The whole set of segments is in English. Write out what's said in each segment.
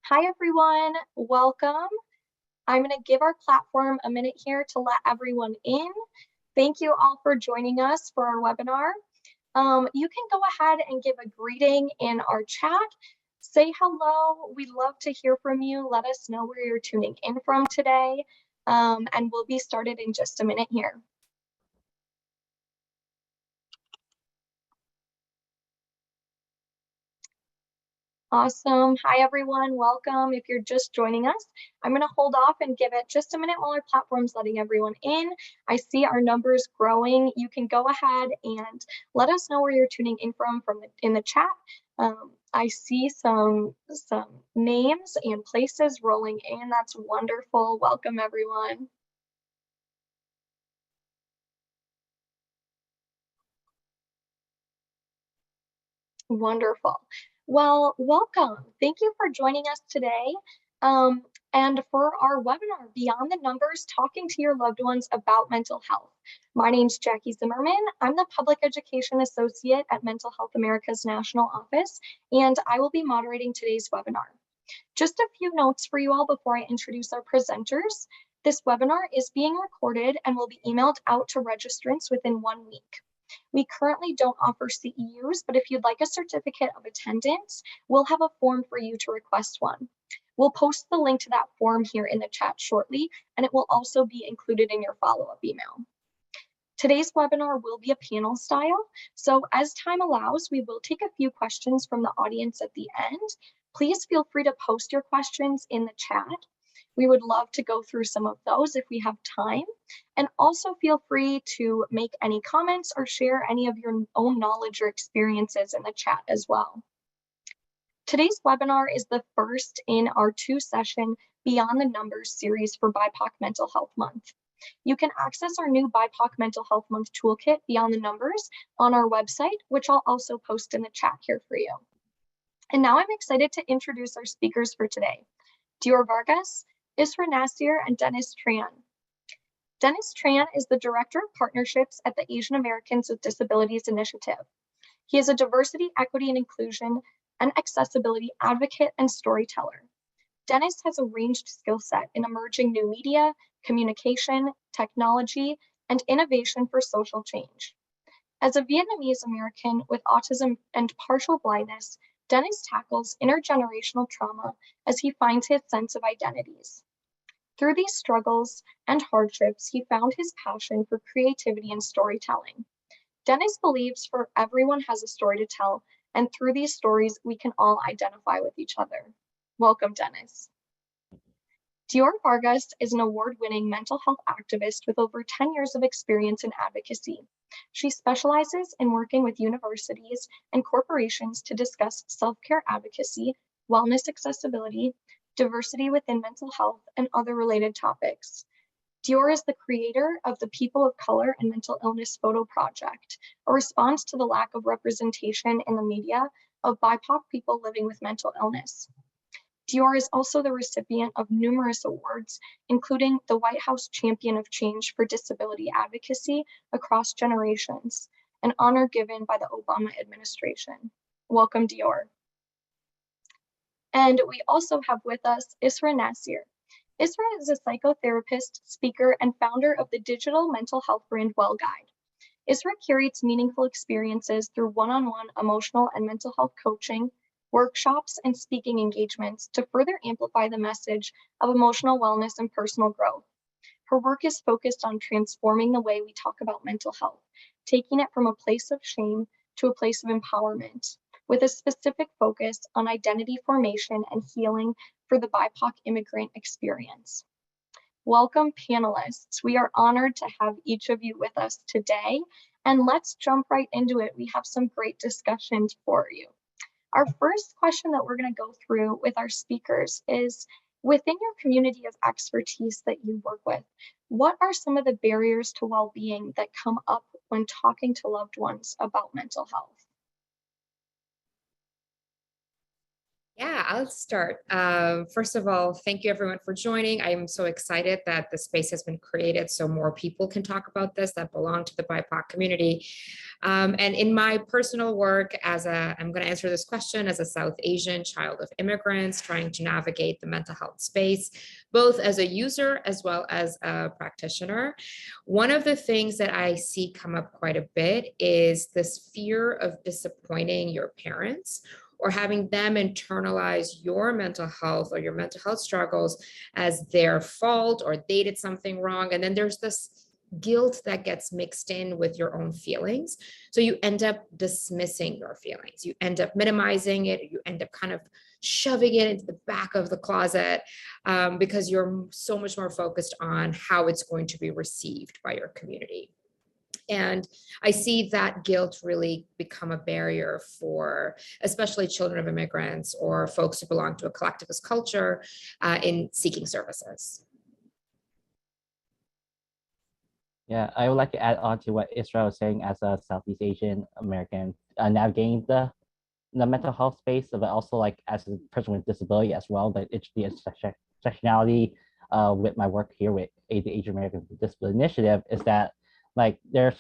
Hi, everyone. Welcome. I'm going to give our platform a minute here to let everyone in. Thank you all for joining us for our webinar. You can go ahead and give a greeting in our chat. Say hello. We'd love to hear from you. Let us know where you're tuning in from today. And we'll be started in just a minute here. Awesome. Hi, everyone. Welcome. If you're just joining us, I'm going to hold off and give it just a minute while our platform's letting everyone in. I see our numbers growing. You can go ahead and let us know where you're tuning in from in the chat. I see some names and places rolling in. That's wonderful. Welcome, everyone. Wonderful. Well, welcome. Thank you for joining us today. And for our webinar, Beyond the Numbers, Talking to Your Loved Ones About Mental Health. My name's Jackie Zimmerman. I'm the Public Education Associate at Mental Health America's National Office, and I will be moderating today's webinar. Just a few notes for you all before I introduce our presenters. This webinar is being recorded and will be emailed out to registrants within 1 week. We currently don't offer CEUs, but if you'd like a certificate of attendance, we'll have a form for you to request one. We'll post the link to that form here in the chat shortly, and it will also be included in your follow-up email. Today's webinar will be a panel style, so as time allows, we will take a few questions from the audience at the end. Please feel free to post your questions in the chat. We would love to go through some of those if we have time. And also feel free to make any comments or share any of your own knowledge or experiences in the chat as well. Today's webinar is the first in our 2-session Beyond the Numbers series for BIPOC Mental Health Month. You can access our new BIPOC Mental Health Month toolkit, Beyond the Numbers, on our website, which I'll also post in the chat here for you. And now I'm excited to introduce our speakers for today, Dior Vargas, Isra Nasir, and Dennis Tran. Dennis Tran is the Director of Partnerships at the Asian Americans with Disabilities Initiative. He is a diversity, equity, and inclusion and accessibility advocate and storyteller. Dennis has a ranged skill set in emerging new media, communication, technology, and innovation for social change. As a Vietnamese American with autism and partial blindness, Dennis tackles intergenerational trauma as he finds his sense of identities. Through these struggles and hardships, he found his passion for creativity and storytelling. Dennis believes for everyone has a story to tell, and through these stories, we can all identify with each other. Welcome, Dennis. Dior Vargas is an award-winning mental health activist with over 10 years of experience in advocacy. She specializes in working with universities and corporations to discuss self-care advocacy, wellness accessibility, diversity within mental health, and other related topics. Dior is the creator of the People of Color and Mental Illness Photo Project, a response to the lack of representation in the media of BIPOC people living with mental illness. Dior is also the recipient of numerous awards, including the White House Champion of Change for Disability Advocacy across generations, an honor given by the Obama administration. Welcome, Dior. And we also have with us Isra Nasir. Isra is a psychotherapist, speaker, and founder of the digital mental health brand Well Guide. Isra curates meaningful experiences through one-on-one emotional and mental health coaching, workshops, and speaking engagements to further amplify the message of emotional wellness and personal growth. Her work is focused on transforming the way we talk about mental health, taking it from a place of shame to a place of empowerment, with a specific focus on identity formation and healing for the BIPOC immigrant experience. Welcome, panelists. We are honored to have each of you with us today, and let's jump right into it. We have some great discussions for you. Our first question that we're going to go through with our speakers is, within your community of expertise that you work with, what are some of the barriers to well-being that come up when talking to loved ones about mental health? Yeah, I'll start. First of all, thank you everyone for joining. I'm so excited that the space has been created so more people can talk about this that belong to the BIPOC community. And in my personal work I'm going to answer this question as a South Asian child of immigrants trying to navigate the mental health space, both as a user as well as a practitioner. One of the things that I see come up quite a bit is this fear of disappointing your parents or having them internalize your mental health or your mental health struggles as their fault or they did something wrong. And then there's this guilt that gets mixed in with your own feelings. So you end up dismissing your feelings. You end up minimizing it. You end up kind of shoving it into the back of the closet because you're so much more focused on how it's going to be received by your community. And I see that guilt really become a barrier for especially children of immigrants or folks who belong to a collectivist culture in seeking services. Yeah, I would like to add on to what Israel was saying as a Southeast Asian American navigating the mental health space, but also like as a person with disability as well, that it's the intersectionality with my work here with the Asian American Disability Initiative is that like there's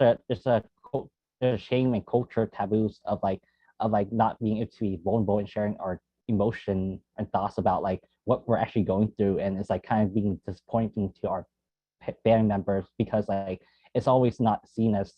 shame and culture taboos of like not being able to be vulnerable and sharing our emotion and thoughts about like what we're actually going through, and it's like kind of being disappointing to our family members because like it's always not seen as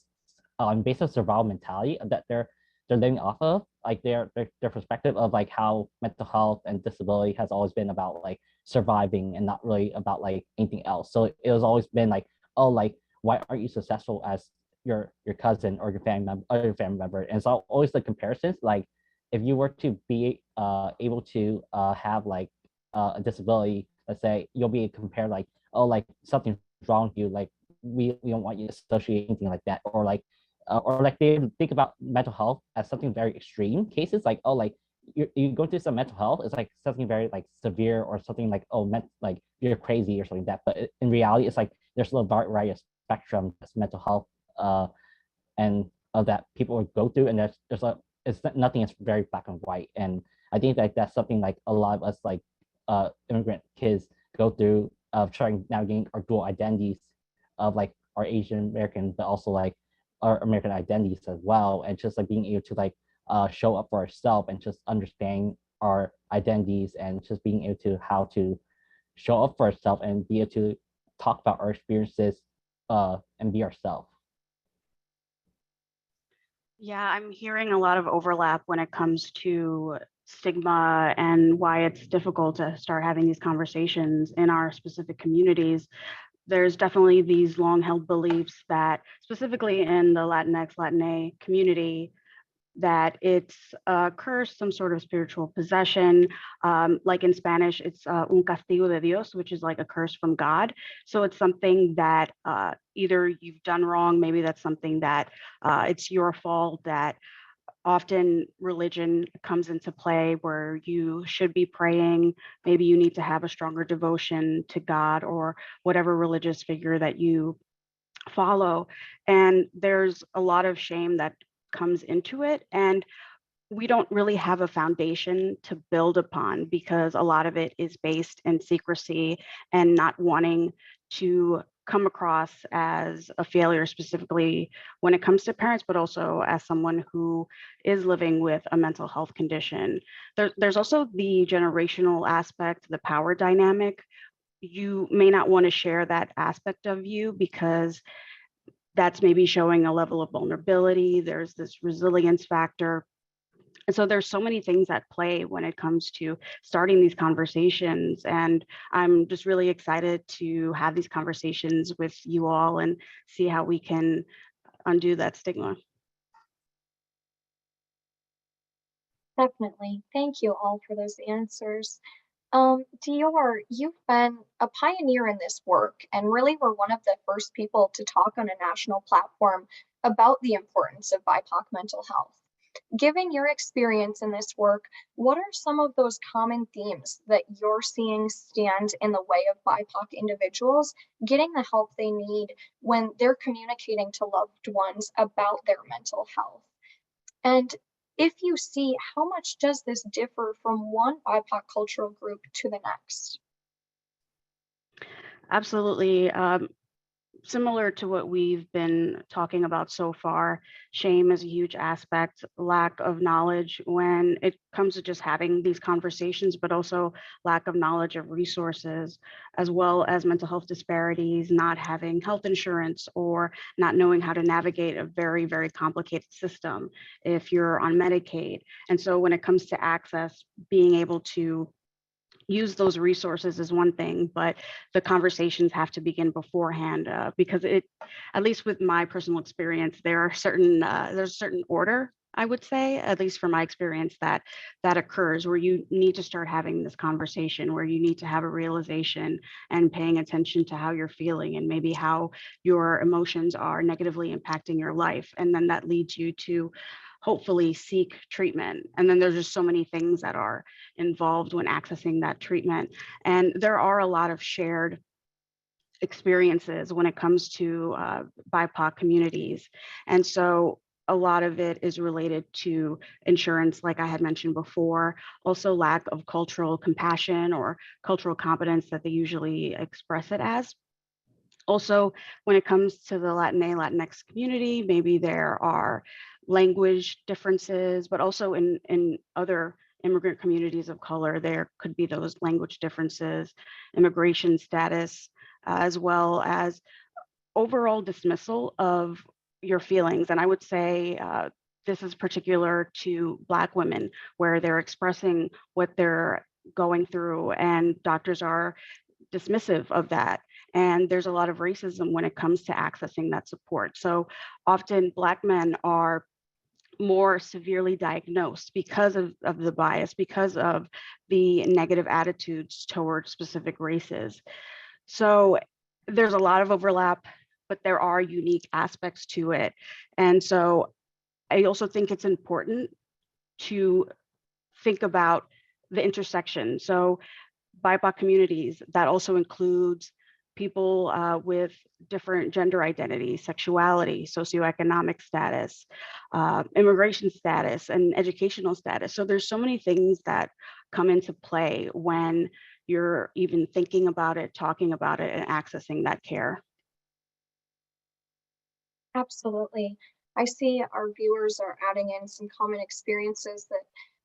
based on survival mentality that they're living off of, like their perspective of like how mental health and disability has always been about like surviving and not really about like anything else. So it was always been like, oh, like why aren't you successful as your cousin or your family member? And so always the comparisons, like if you were to be able to have like a disability, let's say, you'll be compared like, oh, like something's wrong with you, like we don't want you to associate anything like that, or like they think about mental health as something very extreme cases, like, oh, like you go through some mental health, it's like something very like severe or something like, oh, like you're crazy or something like that. But in reality, it's like there's a variety of spectrum that's mental health and that people would go through, and there's a it's nothing is very black and white. And I think that that's something like a lot of us like immigrant kids go through of trying navigating our dual identities of like our Asian American, but also like our American identities as well, and just like being able to like show up for ourselves and just understanding our identities and just being able to how to show up for ourselves and be able to talk about our experiences and be ourselves. Yeah, I'm hearing a lot of overlap when it comes to stigma and why it's difficult to start having these conversations in our specific communities. There's definitely these long held beliefs that specifically in the Latinx, Latina community, that it's a curse, some sort of spiritual possession. Like in Spanish, it's un castigo de Dios, which is like a curse from God. So it's something that either you've done wrong, maybe that's something that it's your fault, that often religion comes into play where you should be praying. Maybe you need to have a stronger devotion to God or whatever religious figure that you follow. And there's a lot of shame that comes into it. And we don't really have a foundation to build upon because a lot of it is based in secrecy and not wanting to come across as a failure, specifically when it comes to parents, but also as someone who is living with a mental health condition. There's also the generational aspect, the power dynamic. You may not want to share that aspect of you because that's maybe showing a level of vulnerability. There's this resilience factor. And so there's so many things at play when it comes to starting these conversations. And I'm just really excited to have these conversations with you all and see how we can undo that stigma. Definitely. Thank you all for those answers. Dior, you've been a pioneer in this work and really were one of the first people to talk on a national platform about the importance of BIPOC mental health. Given your experience in this work, what are some of those common themes that you're seeing stand in the way of BIPOC individuals getting the help they need when they're communicating to loved ones about their mental health? And if you see, how much does this differ from one BIPOC cultural group to the next? Absolutely. similar to what we've been talking about so far, shame is a huge aspect, lack of knowledge when it comes to just having these conversations, but also lack of knowledge of resources, as well as mental health disparities, not having health insurance or not knowing how to navigate a very, very complicated system if you're on Medicaid. And so when it comes to access, being able to use those resources is one thing, but the conversations have to begin beforehand because at least with my personal experience, there's a certain order, I would say, at least from my experience, that occurs where you need to start having this conversation, where you need to have a realization and paying attention to how you're feeling and maybe how your emotions are negatively impacting your life. And then that leads you to hopefully seek treatment. And then there's just so many things that are involved when accessing that treatment. And there are a lot of shared experiences when it comes to BIPOC communities. And so a lot of it is related to insurance, like I had mentioned before, also lack of cultural compassion or cultural competence that they usually express it as. Also, when it comes to the Latinx community, maybe there are language differences, but also in other immigrant communities of color, there could be those language differences, immigration status, as well as overall dismissal of your feelings. And I would say this is particular to Black women, where they're expressing what they're going through, and doctors are dismissive of that. And there's a lot of racism when it comes to accessing that support. So often Black men are more severely diagnosed because of the bias, because of the negative attitudes towards specific races. So there's a lot of overlap, but there are unique aspects to it. And so I also think it's important to think about the intersection. So BIPOC communities, that also includes people with different gender identities, sexuality, socioeconomic status, immigration status, and educational status. So there's so many things that come into play when you're even thinking about it, talking about it, and accessing that care. Absolutely. I see our viewers are adding in some common experiences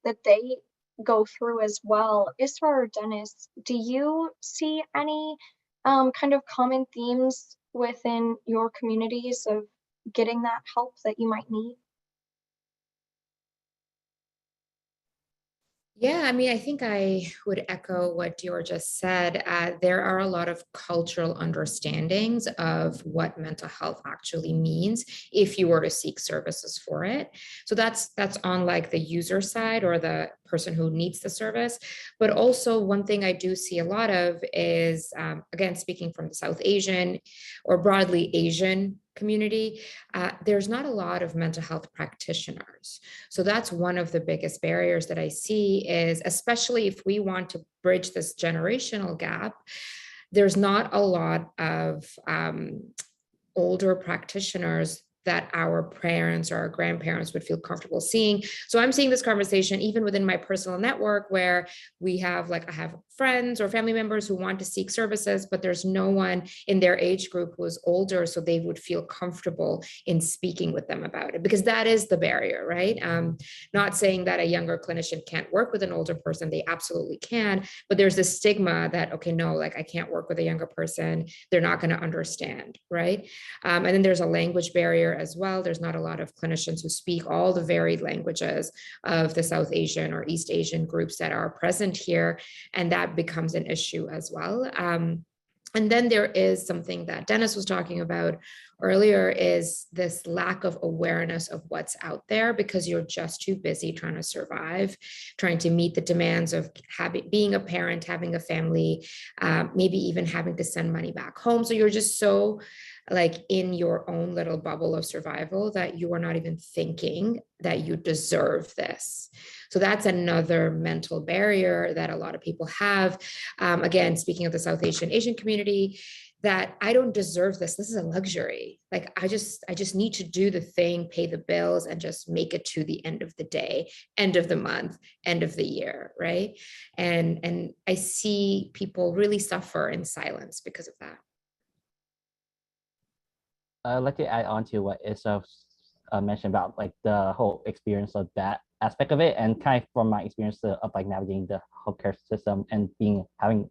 that they go through as well. Isra or Dennis, do you see any kind of common themes within your communities of getting that help that you might need? Yeah, I mean, I think I would echo what Dior just said. There are a lot of cultural understandings of what mental health actually means if you were to seek services for it. So that's on like the user side or the person who needs the service. But also one thing I do see a lot of is, again, speaking from the South Asian or broadly Asian community, there's not a lot of mental health practitioners. So that's one of the biggest barriers that I see is, especially if we want to bridge this generational gap, there's not a lot of older practitioners that our parents or our grandparents would feel comfortable seeing. So I'm seeing this conversation even within my personal network where we have like, I have friends or family members who want to seek services, but there's no one in their age group who is older, so they would feel comfortable in speaking with them about it, because that is the barrier, right? Not saying that a younger clinician can't work with an older person, they absolutely can, but there's this stigma that, okay, no, like I can't work with a younger person, they're not going to understand, right? And then there's a language barrier as well. There's not a lot of clinicians who speak all the varied languages of the South Asian or East Asian groups that are present here, and that becomes an issue as well. And then there is something that Dennis was talking about earlier, is this lack of awareness of what's out there because you're just too busy trying to survive, trying to meet the demands of being a parent, having a family, maybe even having to send money back home. So you're just so like in your own little bubble of survival that you are not even thinking that you deserve this. So that's another mental barrier that a lot of people have. Again, speaking of the South Asian community, that I don't deserve this. This is a luxury. Like I just need to do the thing, pay the bills, and just make it to the end of the day, end of the month, end of the year, right? And I see people really suffer in silence because of that. I'd like to add on to what Isra mentioned about like the whole experience of that aspect of it, and kind of from my experience of like navigating the healthcare system and having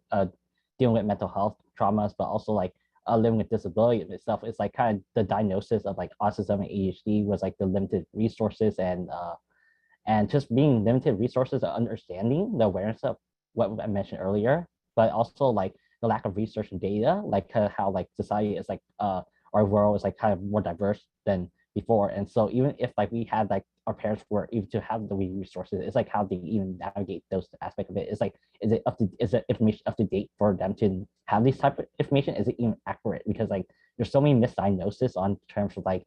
dealing with mental health traumas, but also like living with disability itself. It's like kind of the diagnosis of like autism and ADHD was like the limited resources and just being limited resources of understanding the awareness of what I mentioned earlier, but also like the lack of research and data, like how like society is like our world is like kind of more diverse than before. And so even if like we had like our parents were able to have the resources, it's like how they even navigate those aspects of it. It's like is it information up to date for them to have these type of information? Is it even accurate? Because like there's so many misdiagnoses on terms of like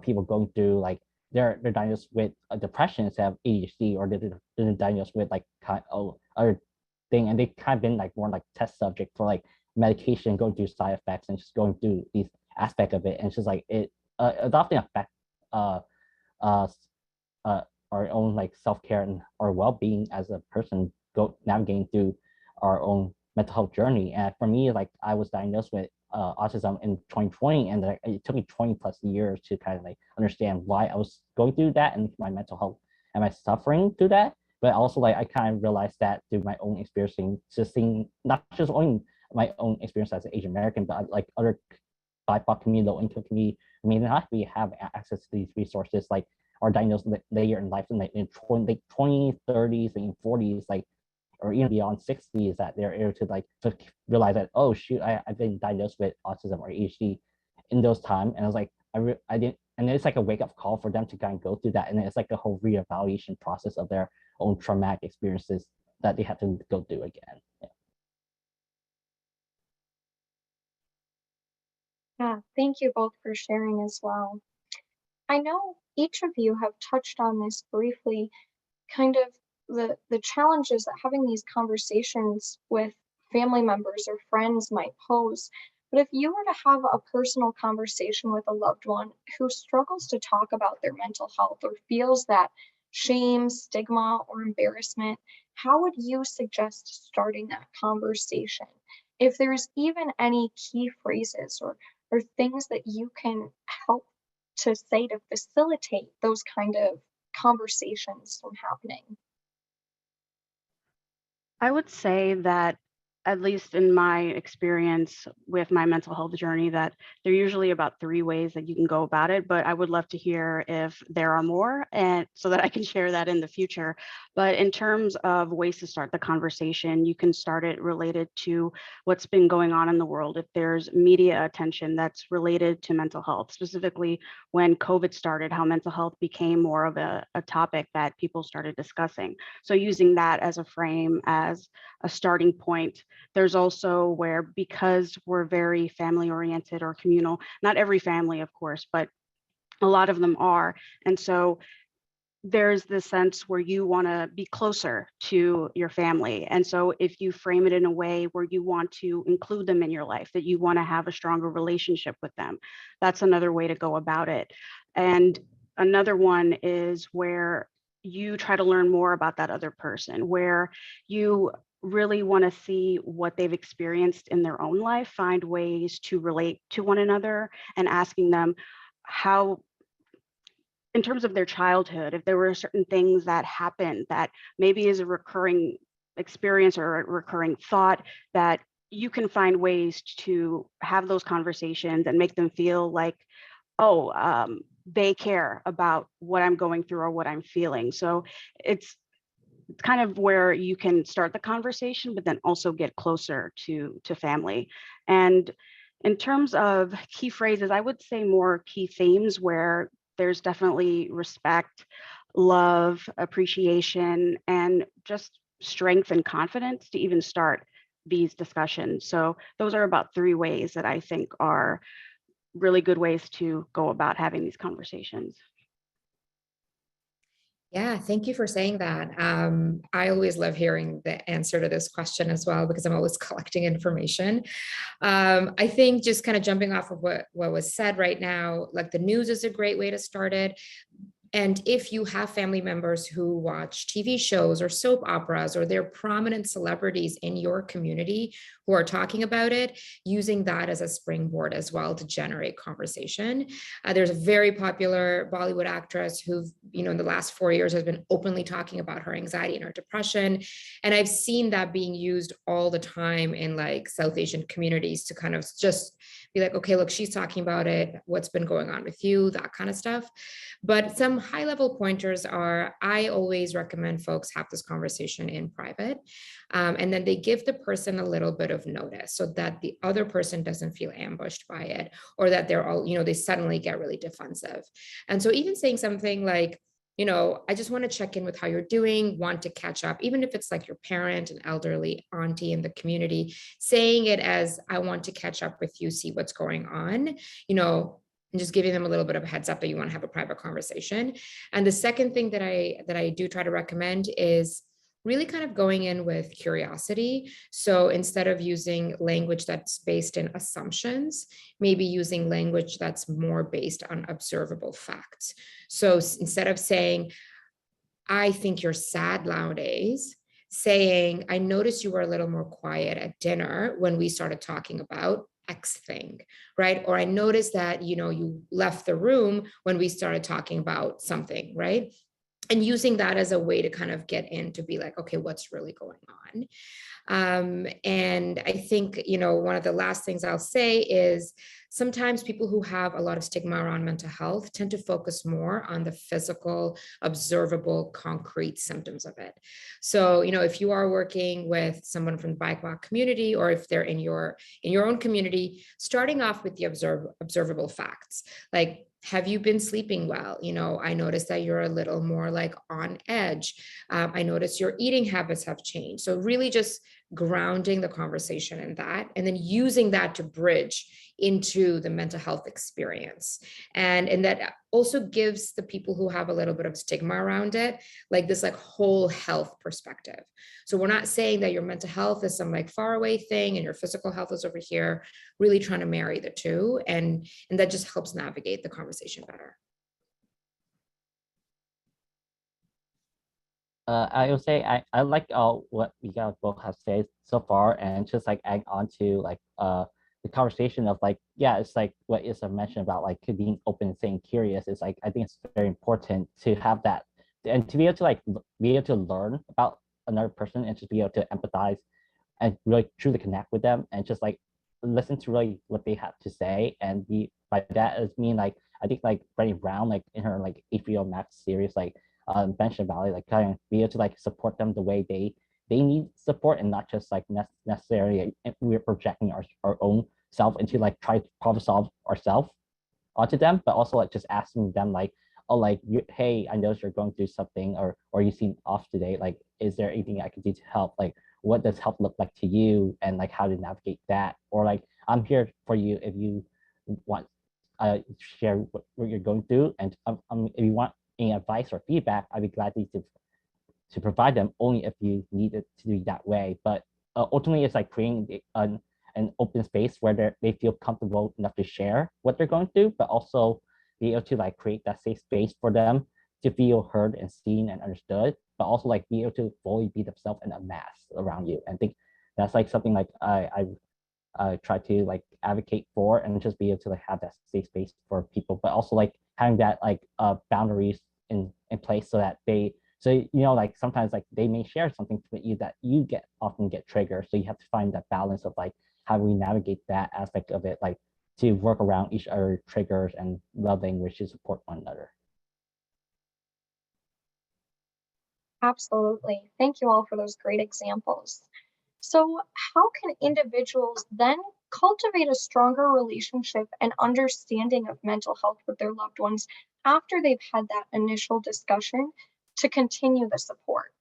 people going through like they're diagnosed with depression instead of ADHD, or they're diagnosed with like other thing, and they kind of been like more like test subject for like medication, going through side effects and just going through these aspect of it, and it's just like it often affect uh uh uh our own like self-care and our well-being as a person go navigating through our own mental health journey. And for me, like I was diagnosed with autism in 2020, and like, it took me 20 plus years to kind of like understand why I was going through that and my mental health and my suffering through that. But also like I kind of realized that through my own experiencing, just seeing not just only my own experience as an Asian American, but like other BIPOC community, low income community, I mean, not we have access to these resources, like are diagnosed later in life, in like in 20, 30s and 40s, like or even beyond 60s, that they're able to like to realize that, oh shoot, I've been diagnosed with autism or ADHD in those time. And I was like, I didn't, and it's like a wake up call for them to kind of go through that. And then it's like a whole reevaluation process of their own traumatic experiences that they have to go through again. Yeah. Yeah, thank you both for sharing as well. I know each of you have touched on this briefly, kind of the challenges that having these conversations with family members or friends might pose. But if you were to have a personal conversation with a loved one who struggles to talk about their mental health or feels that shame, stigma, or embarrassment, how would you suggest starting that conversation? If there's even any key phrases or things that you can help to say to facilitate those kind of conversations from happening. I would say that, at least in my experience with my mental health journey, that there are usually about 3 ways that you can go about it, but I would love to hear if there are more, and so that I can share that in the future. But in terms of ways to start the conversation, you can start it related to what's been going on in the world. If there's media attention that's related to mental health, specifically when COVID started, how mental health became more of a topic that people started discussing. So using that as a frame, as a starting point. There's also where, because we're very family oriented or communal, not every family, of course, but a lot of them are. And so there's this sense where you want to be closer to your family. And so if you frame it in a way where you want to include them in your life, that you want to have a stronger relationship with them, that's another way to go about it. And another one is where you try to learn more about that other person, where you really want to see what they've experienced in their own life, find ways to relate to one another, and asking them how, in terms of their childhood, if there were certain things that happened that maybe is a recurring experience or a recurring thought, that you can find ways to have those conversations and make them feel like, oh, they care about what I'm going through or what I'm feeling. So it's kind of where you can start the conversation, but then also get closer to family. And in terms of key phrases, I would say more key themes where there's definitely respect, love, appreciation, and just strength and confidence to even start these discussions. So those are about 3 ways that I think are really good ways to go about having these conversations. Yeah, thank you for saying that. I always love hearing the answer to this question as well, because I'm always collecting information. I think just kind of jumping off of what was said right now, like the news is a great way to start it. And if you have family members who watch TV shows or soap operas, or they're prominent celebrities in your community who are talking about it, using that as a springboard as well to generate conversation. There's a very popular Bollywood actress who, in the last 4 years has been openly talking about her anxiety and her depression. And I've seen that being used all the time in like South Asian communities to kind of just be like, okay, look, she's talking about it. What's been going on with you? That kind of stuff. But some high level pointers are, I always recommend folks have this conversation in private. And then they give the person a little bit of notice so that the other person doesn't feel ambushed by it, or that they're all, they suddenly get really defensive. And so even saying something like, I just want to check in with how you're doing, want to catch up, even if it's like your parent, an elderly auntie in the community, saying it as, I want to catch up with you, see what's going on, and just giving them a little bit of a heads up that you want to have a private conversation. And the second thing that I do try to recommend is really kind of going in with curiosity. So instead of using language that's based in assumptions, maybe using language that's more based on observable facts. So instead of saying, I think you're sad nowadays, saying, I noticed you were a little more quiet at dinner when we started talking about X thing, right? Or I noticed that, you left the room when we started talking about something, right? And using that as a way to kind of get in to be like, okay, what's really going on? And I think, one of the last things I'll say is sometimes people who have a lot of stigma around mental health tend to focus more on the physical, observable, concrete symptoms of it. So, if you are working with someone from the BIPOC community, or if they're in your own community, starting off with the observable facts, like, have you been sleeping well? I noticed that you're a little more like on edge. I noticed your eating habits have changed. So really just grounding the conversation in that, and then using that to bridge into the mental health experience. And that also gives the people who have a little bit of stigma around it, like this like whole health perspective. So we're not saying that your mental health is some like far away thing and your physical health is over here, really trying to marry the two. And that just helps navigate the conversation better. I would say I like all what we guys both have said so far, and just like add on to like the conversation of like, yeah, it's like what Issa mentioned about like being open and saying curious. Is like, I think it's very important to have that, and to be able to like be able to learn about another person and just be able to empathize and really truly connect with them, and just like listen to really what they have to say. And be by that is mean like, I think like Brené Brown, like in her like HBO Max series, like mentioned about it, like kind of be able to like support them the way they need support, and not just like necessarily we're projecting our own self into like try to problem solve ourselves onto them, but also like just asking them like, oh, like, hey, I noticed you're going through something, or you seem off today, like, is there anything I can do to help? Like, what does help look like to you, and like how to navigate that? Or like, I'm here for you if you want share what you're going through, and if you want any advice or feedback, I'd be glad to provide them, only if you need it to be that way. But ultimately, it's like creating an open space where they feel comfortable enough to share what they're going through, but also be able to like create that safe space for them to feel heard and seen and understood, but also like be able to fully be themselves in a mass around you. And I think that's like something like I try to like advocate for, and just be able to like have that safe space for people, but also like having that like boundaries in place, so that like sometimes like they may share something with you that you often get triggered. So you have to find that balance of like how we navigate that aspect of it, like to work around each other triggers and love language to support one another. Absolutely. Thank you all for those great examples. So, how can individuals then cultivate a stronger relationship and understanding of mental health with their loved ones after they've had that initial discussion to continue the support?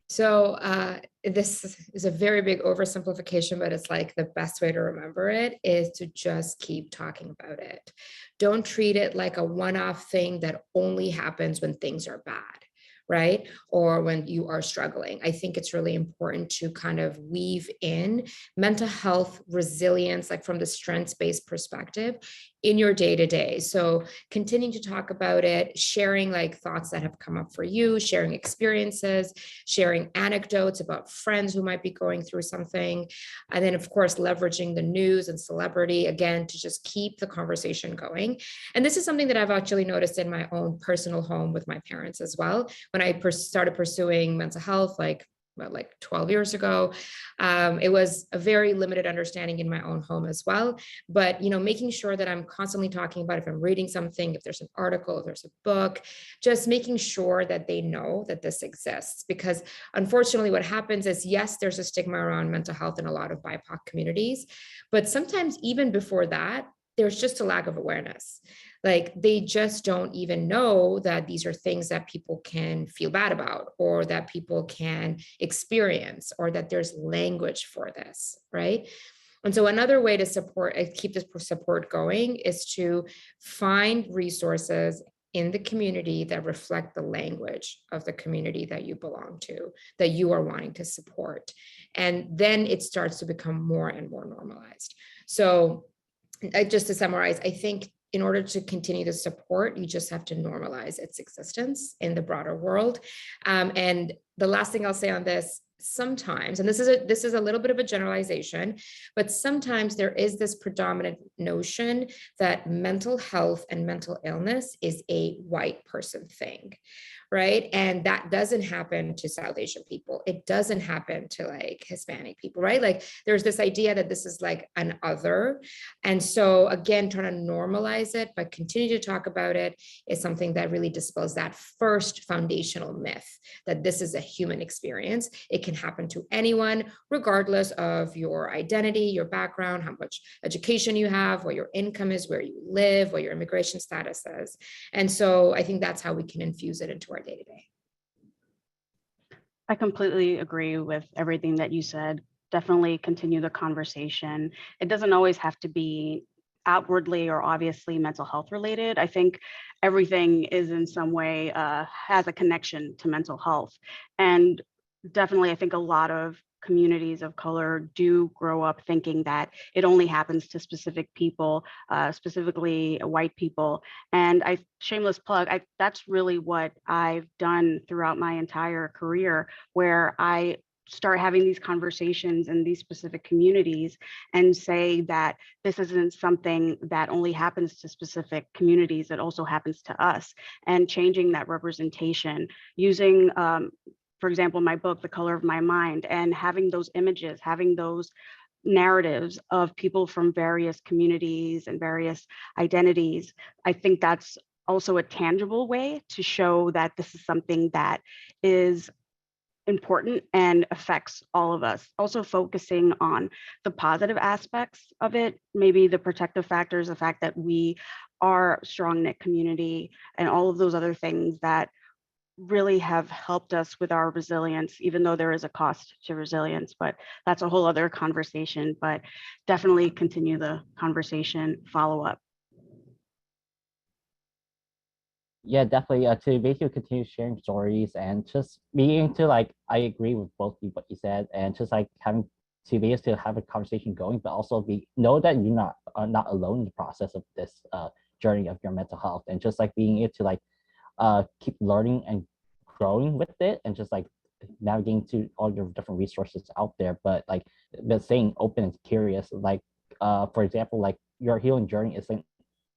So this is a very big oversimplification, but it's like the best way to remember it is to just keep talking about it. Don't treat it like a one-off thing that only happens when things are bad, right? Or when you are struggling. I think it's really important to kind of weave in mental health resilience, like from the strengths-based perspective in your day-to-day. So continuing to talk about it, sharing like thoughts that have come up for you, sharing experiences, sharing anecdotes about friends who might be going through something. And then of course, leveraging the news and celebrity, again, to just keep the conversation going. And this is something that I've actually noticed in my own personal home with my parents as well. When I started pursuing mental health, like 12 years ago, it was a very limited understanding in my own home as well. But, making sure that I'm constantly talking about if I'm reading something, if there's an article, if there's a book, just making sure that they know that this exists. Because unfortunately, what happens is, yes, there's a stigma around mental health in a lot of BIPOC communities, but sometimes even before that, there's just a lack of awareness. Like they just don't even know that these are things that people can feel bad about, or that people can experience, or that there's language for this, right? And so another way to keep this support going is to find resources in the community that reflect the language of the community that you belong to, that you are wanting to support. And then it starts to become more and more normalized. So just to summarize, I think in order to continue the support, you just have to normalize its existence in the broader world. And the last thing I'll say on this, sometimes, and this is a little bit of a generalization, but sometimes there is this predominant notion that mental health and mental illness is a white person thing, right? And that doesn't happen to South Asian people. It doesn't happen to like Hispanic people, right? Like there's this idea that this is like an other. And so again, trying to normalize it, but continue to talk about it is something that really dispels that first foundational myth that this is a human experience. It can happen to anyone, regardless of your identity, your background, how much education you have, what your income is, where you live, what your immigration status is. And so I think that's how we can infuse it into our day-to-day. I completely agree with everything that you said. Definitely continue the conversation. It doesn't always have to be outwardly or obviously mental health related. I think everything is in some way has a connection to mental health. And definitely, I think a lot of communities of color do grow up thinking that it only happens to specific people, specifically white people. And shameless plug, that's really what I've done throughout my entire career, where I start having these conversations in these specific communities and say that this isn't something that only happens to specific communities, it also happens to us, and changing that representation using for example, my book, The Color of My Mind, and having those images, having those narratives of people from various communities and various identities. I think that's also a tangible way to show that this is something that is important and affects all of us. Also focusing on the positive aspects of it, maybe the protective factors, the fact that we are a strong knit community, and all of those other things that really have helped us with our resilience, even though there is a cost to resilience, but that's a whole other conversation. But definitely continue the conversation, follow up. Yeah, definitely. To basically continue sharing stories and just being to like, I agree with both of what you said, and just like having to be able to have a conversation going, but also know that you're not alone in the process of this journey of your mental health, and just like being able to like keep learning and growing with it, and just like navigating to all your different resources out there, but staying open and curious. Like for example, like your healing journey isn't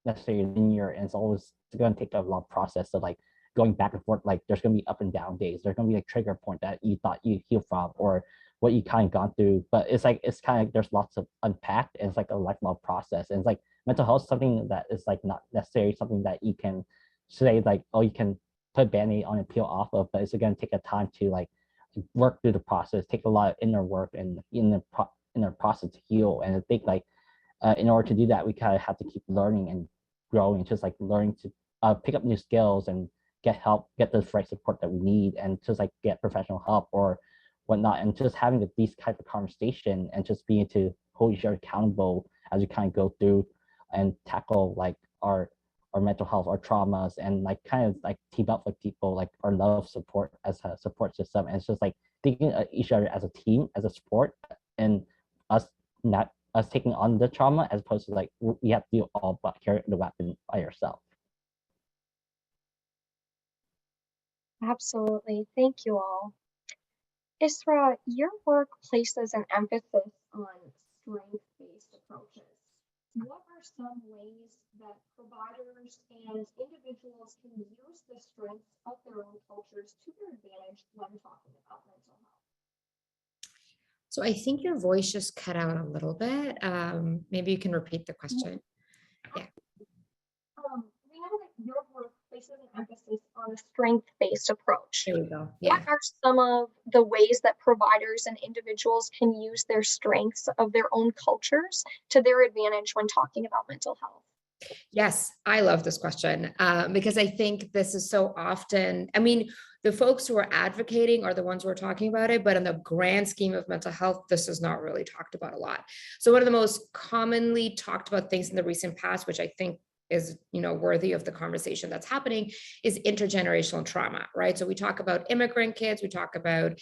necessarily linear, and it's always going to take a long process of like going back and forth. Like there's going to be up and down days, there's going to be a trigger point that you thought you healed from, or what you kind of gone through, but it's kind of there's lots of unpacked, and it's like a lifelong process. And it's like mental health is something that is like not necessarily something that you can say like, oh, you can put a band-aid on and peel off of, but it's going to take a time to like work through the process, take a lot of inner work and inner process to heal. And I think like in order to do that, we kind of have to keep learning and growing, just like learning to pick up new skills and get help, get the right support that we need, and just like get professional help or whatnot. And just having these type of conversation, and just being to hold each other accountable as we kind of go through and tackle like our or mental health or traumas, and like kind of like team up with people like or love support as a support system. And it's just like thinking of each other as a team, as a sport, and us not us taking on the trauma as opposed to like you have to do all but carry the weapon by yourself. Absolutely. Thank you all. Isra, your work places an emphasis on strength-based approaches. What are some ways that providers and individuals can use the strengths of their own cultures to their advantage when talking about mental health? So I think your voice just cut out a little bit. Maybe you can repeat the question. Yeah. We know that your work places an emphasis on a strength-based approach. There we go. What Yeah. are some of the ways that providers and individuals can use their strengths of their own cultures to their advantage when talking about mental health? Yes, I love this question because I think this is so often, I mean, the folks who are advocating are the ones who are talking about it, but in the grand scheme of mental health, this is not really talked about a lot. So one of the most commonly talked about things in the recent past, which I think is worthy of the conversation that's happening, is intergenerational trauma, right? So we talk about immigrant kids, we talk about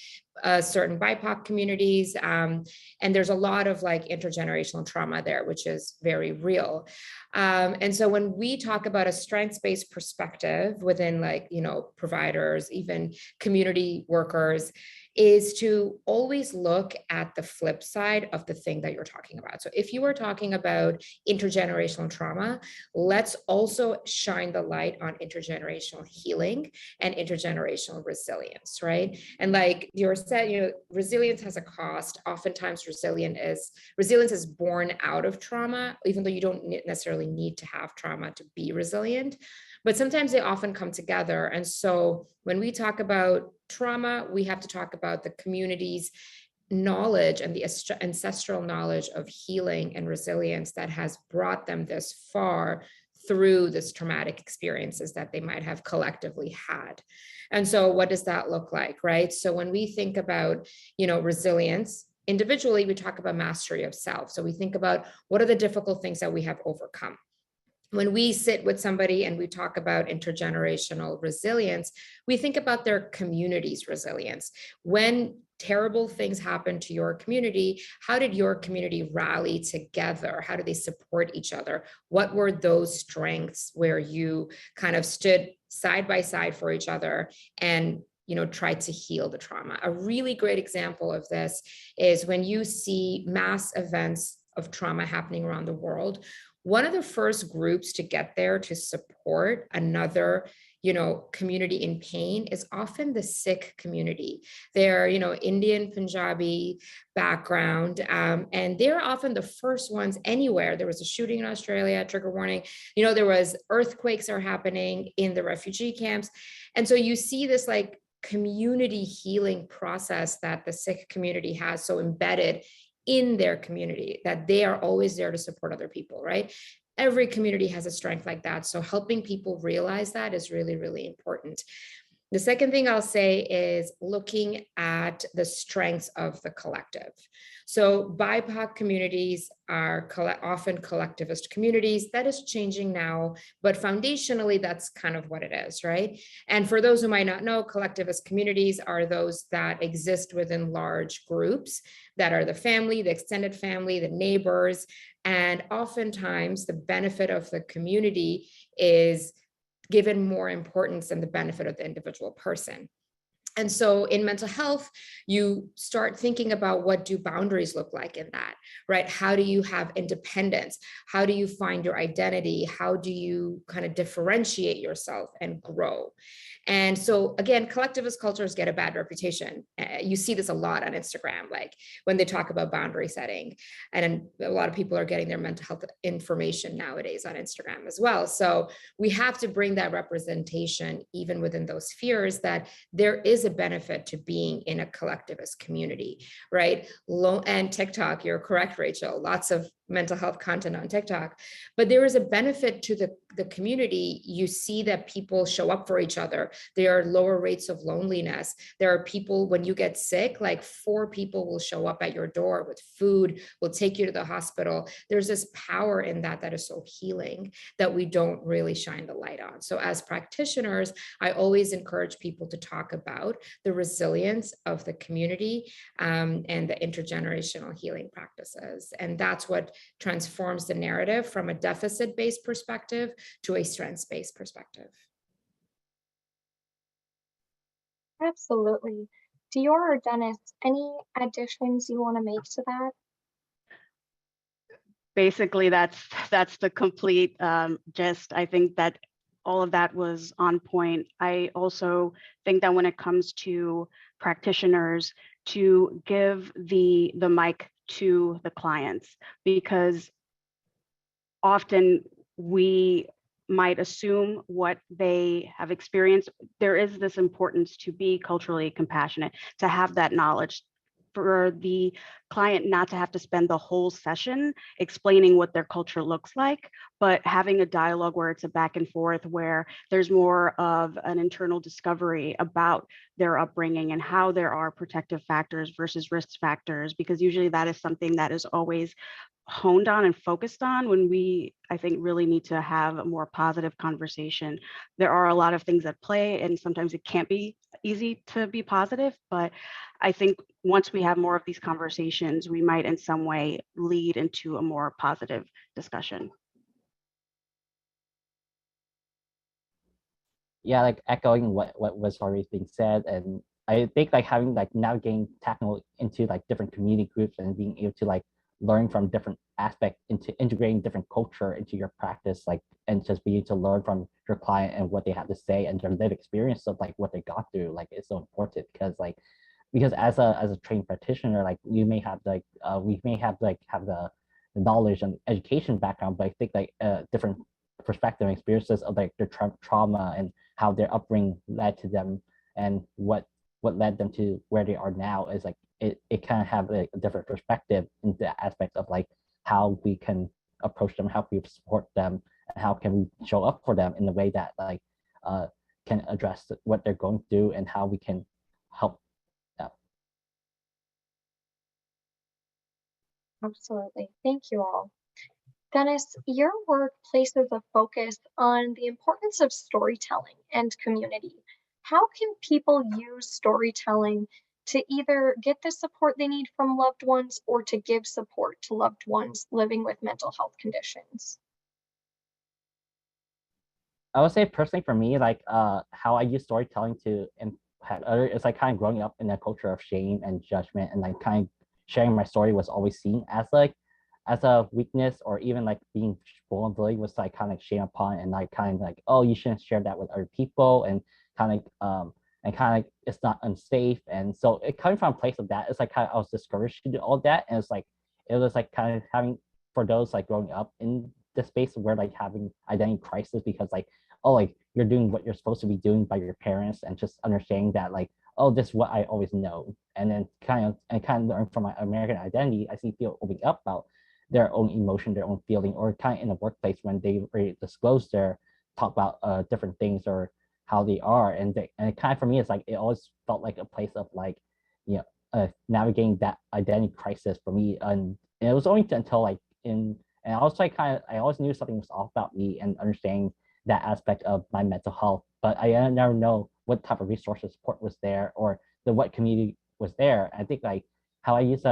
certain BIPOC communities, and there's a lot of like intergenerational trauma there, which is very real. And so when we talk about a strengths-based perspective within like, providers, even community workers, is to always look at the flip side of the thing that you're talking about. So if you are talking about intergenerational trauma, let's also shine the light on intergenerational healing and intergenerational resilience, right? And like you said, resilience has a cost. Oftentimes resilience is born out of trauma, even though you don't necessarily need to have trauma to be resilient. But sometimes they often come together. And so when we talk about trauma, we have to talk about the community's knowledge and the ancestral knowledge of healing and resilience that has brought them this far through this traumatic experiences that they might have collectively had. And so what does that look like, right? So when we think about, resilience, individually, we talk about mastery of self. So we think about what are the difficult things that we have overcome. When we sit with somebody and we talk about intergenerational resilience, we think about their community's resilience. When terrible things happen to your community, how did your community rally together? How did they support each other? What were those strengths where you kind of stood side by side for each other and tried to heal the trauma? A really great example of this is when you see mass events of trauma happening around the world. One of the first groups to get there to support another, community in pain is often the Sikh community. They're, Indian, Punjabi background, and they're often the first ones anywhere. There was a shooting in Australia, trigger warning. There was earthquakes are happening in the refugee camps. And so you see this like community healing process that the Sikh community has so embedded in their community, that they are always there to support other people, right? Every community has a strength like that. So helping people realize that is really, really important. The second thing I'll say is looking at the strengths of the collective. So BIPOC communities are often collectivist communities. That is changing now, but foundationally, that's kind of what it is, right? And for those who might not know, collectivist communities are those that exist within large groups that are the family, the extended family, the neighbors, and oftentimes the benefit of the community is given more importance than the benefit of the individual person. And so in mental health, you start thinking about what do boundaries look like in that, right? How do you have independence? How do you find your identity? How do you kind of differentiate yourself and grow? And so again, collectivist cultures get a bad reputation. You see this a lot on Instagram, like when they talk about boundary setting, and a lot of people are getting their mental health information nowadays on Instagram as well. So we have to bring that representation even within those spheres, that there is a benefit to being in a collectivist community, right? And TikTok, you're correct, Rachel. Lots of mental health content on TikTok, but there is a benefit to the community. You see that people show up for each other. There are lower rates of loneliness. There are people, when you get sick, like 4 people will show up at your door with food, will take you to the hospital. There's this power in that that is so healing that we don't really shine the light on. So as practitioners, I always encourage people to talk about the resilience of the community, and the intergenerational healing practices. And that's what transforms the narrative from a deficit-based perspective to a strengths-based perspective. Absolutely. Dior or Dennis, any additions you want to make to that? Basically, that's the complete gist. I think that all of that was on point. I also think that when it comes to practitioners, to give the mic to the clients, because often we might assume what they have experienced. There is this importance to be culturally compassionate, to have that knowledge, for the client not to have to spend the whole session explaining what their culture looks like, but having a dialogue where it's a back and forth, where there's more of an internal discovery about their upbringing and how there are protective factors versus risk factors, because usually that is something that is always honed on and focused on when we, I think, really need to have a more positive conversation. There are a lot of things at play, and sometimes it can't be easy to be positive, but I think once we have more of these conversations, we might in some way lead into a more positive discussion. Yeah, like echoing what was already being said, and I think like having like navigating tackle into like different community groups and being able to like learn from different aspects into integrating different culture into your practice, like, and just be able to learn from your client and what they have to say and their lived experience of like what they got through, like, is so important. Because as a trained practitioner, like, you may have like we may have like have the knowledge and education background, but I think like different perspective and experiences of like their trauma and how their upbringing led to them, and what led them to where they are now, is like it kind of have like a different perspective in the aspect of like how we can approach them, how we support them, and how can we show up for them in a way that like can address what they're going through and how we can help them. Absolutely. Thank you all. Dennis, your work places a focus on the importance of storytelling and community. How can people use storytelling to either get the support they need from loved ones or to give support to loved ones living with mental health conditions? I would say personally for me, like how I use storytelling to impact other, it's like kind of growing up in a culture of shame and judgment, and like kind of sharing my story was always seen as like as a weakness, or even like being vulnerable was like kind of like shame upon, and like kind of like, oh, you shouldn't share that with other people, and kind of like it's not unsafe. And so it coming from a place of that, it's like kind of I was discouraged to do all that, and it's like it was like kind of having, for those like growing up in the space where like having identity crisis, because like, oh, like you're doing what you're supposed to be doing by your parents, and just understanding that like, oh, this is what I always know. And then kind of learn from my American identity, I see people opening up about their own emotion, their own feeling, or kind of in the workplace when they really disclose their talk about different things or how they are. And it kind of, for me, it's like it always felt like a place of like, you know, navigating that identity crisis for me. And it was only until like and I was like kind of, I always knew something was off about me and understanding that aspect of my mental health, but I never know what type of resources support was there, or what community was there. I think like how I use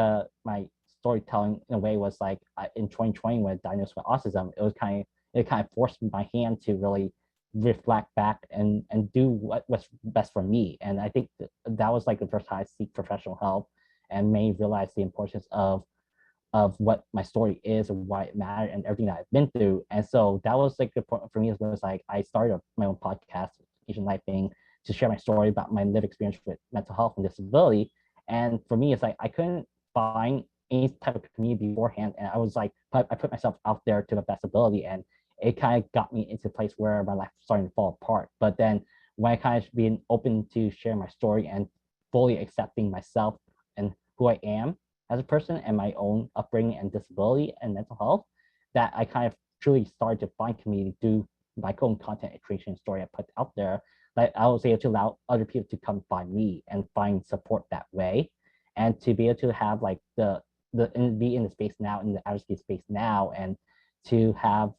my storytelling in a way was like in 2020 when diagnosed with autism, it kind of forced my hand to really reflect back and do what was best for me. And I think that was like the first time I seek professional help and made me realize the importance of what my story is and why it mattered and everything that I've been through. And so that was like the point for me, was like I started my own podcast, Asian Life Being, to share my story about my lived experience with mental health and disability. And for me, it's like I couldn't find any type of community beforehand. And I was like, I put myself out there to the best ability. And it kind of got me into a place where my life was starting to fall apart. But then when I kind of being open to share my story and fully accepting myself and who I am, as a person and my own upbringing and disability and mental health, that I kind of truly started to find community through my own content creation story I put out there. Like I was able to allow other people to come find me and find support that way, and to be able to have like be in the space now, in the advocacy space now, and to have